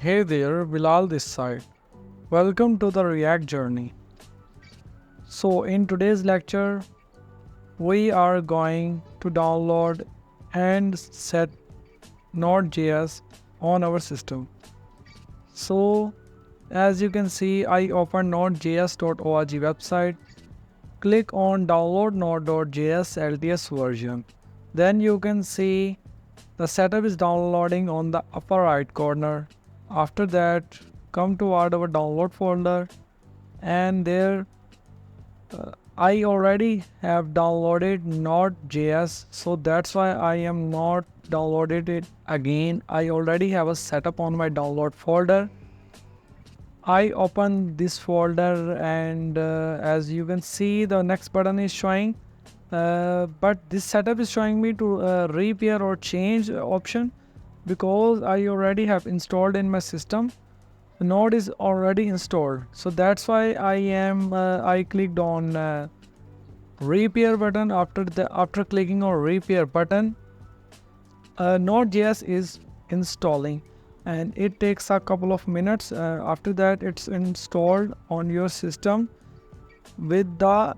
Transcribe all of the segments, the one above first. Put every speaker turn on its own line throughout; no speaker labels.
Hey there, Bilal this side. Welcome to the React journey. So, in today's lecture, we are going to download and set Node.js on our system. So, as you can see, I open nodejs.org website. Click on download node.js LTS version. Then you can see the setup is downloading on the upper right corner. After that, come toward our download folder, and there I already have downloaded Node.js, so that's why I am not downloaded it again. I already have a setup on my download folder. I open this folder, and as you can see, the next button is showing, but this setup is showing me to repair or change option, because I already have installed in my system. The node is already installed, so that's why I clicked on repair button. After clicking on repair button, Node.js is installing, and it takes a couple of minutes. After that, it's installed on your system with the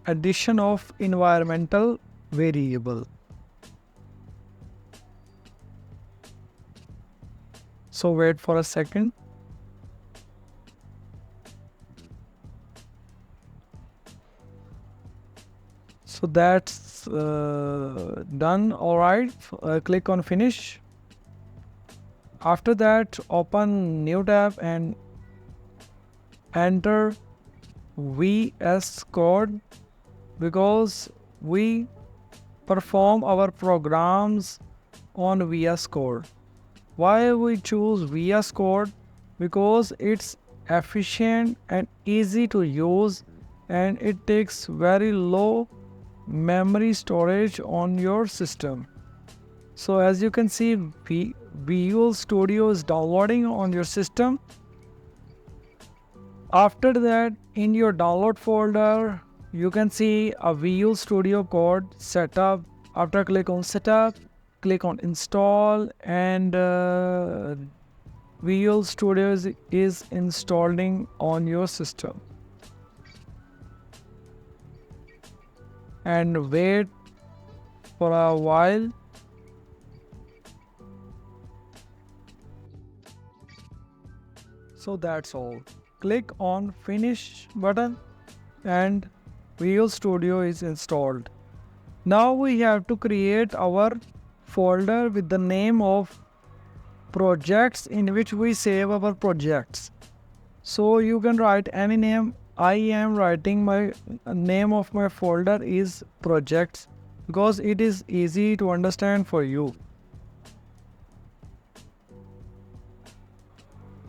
addition of environmental variable. So wait for a second. So that's done. All right, click on finish. After that, open new tab and enter VS Code, because we perform our programs on VS Code. Why we choose VS Code? Because it's efficient and easy to use, and it takes very low memory storage on your system. So as you can see, Visual Studio is downloading on your system. After that, in your download folder, you can see a Visual Studio code setup. After click on setup, click on install, and Visual Studio is installing on your system. And wait for a while. So that's all. Click on finish button, and Visual Studio is installed. Now we have to create our folder with the name of projects in which we save our projects. So you can write any name. I am writing my name of my folder is projects, because it is easy to understand for you.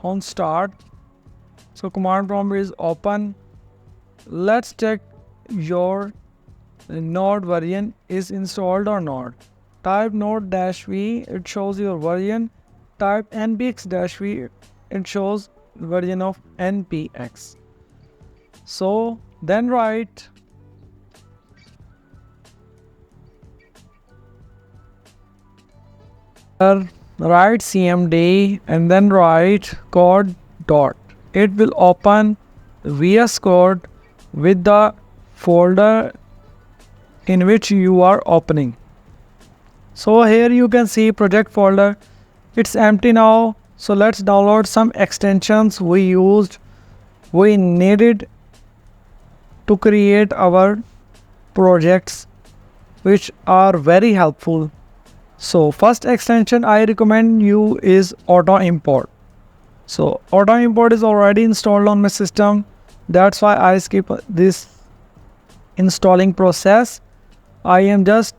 On start, so command prompt is open. Let's check your node version is installed or not. Type node-v, it shows your version. Type npx-v, it shows version of npx. So then write cmd, and then write code dot. It will open VS Code with the folder in which you are opening. So here you can see project folder. It's empty now. So let's download some extensions we needed to create our projects, which are very helpful. So first extension I recommend you is auto import. So auto import is already installed on my system. That's why I skip this installing process. I am just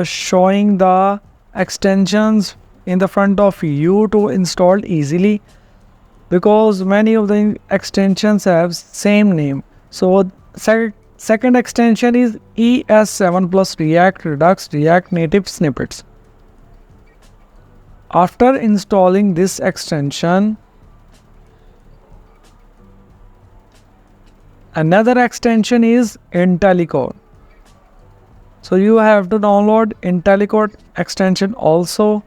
showing the extensions in the front of you to install easily, because many of the extensions have same name. So second extension is ES7 plus React Redux React Native Snippets. After installing this extension, another extension is IntelliCode. So you have to download IntelliCode extension also.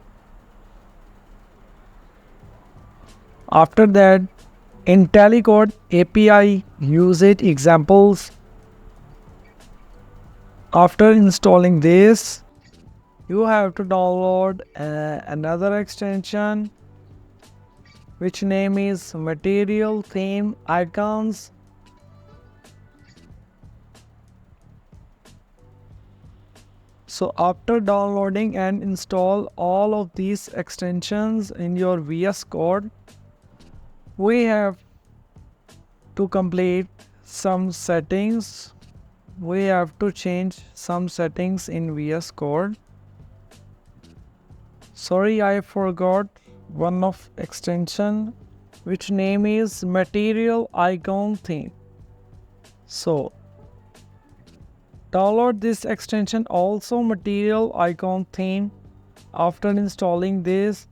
After that, IntelliCode API usage examples. After installing this, you have to download another extension which name is material theme icons. So after downloading and install all of these extensions in your VS Code, we have to complete some settings. We have to change some settings in VS Code. Sorry, I forgot one of extension which name is material icon theme. So download this extension also material icon theme. After installing this,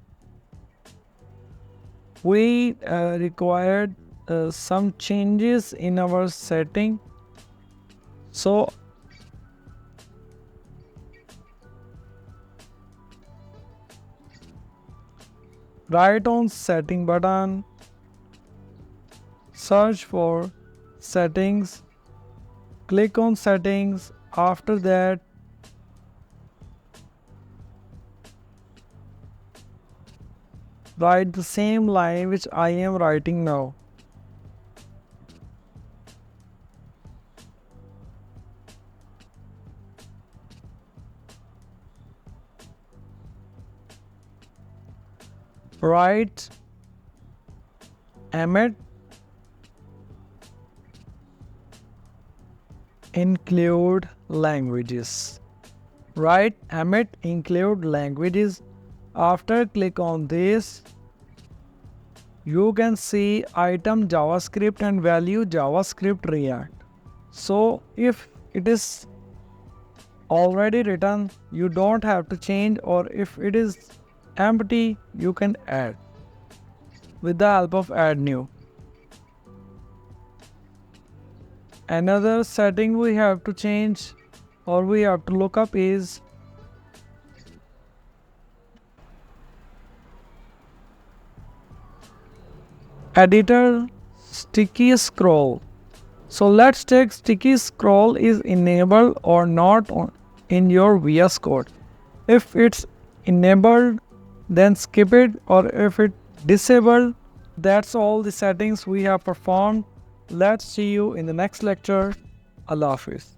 we required some changes in our setting. So right on setting button, search for settings, click on settings. After that, write the same line which I am writing now. Write emit include languages. Write emit include languages. After click on this, you can see item JavaScript and value JavaScript React. So if it is already written, you don't have to change, or if it is empty, you can add with the help of add new. Another setting we have to change or we have to look up is editor sticky scroll. So let's check sticky scroll is enabled or not in your VS Code. If it's enabled, then skip it, or if it disabled. That's all the settings we have performed. Let's see you in the next lecture. Allah Hafiz.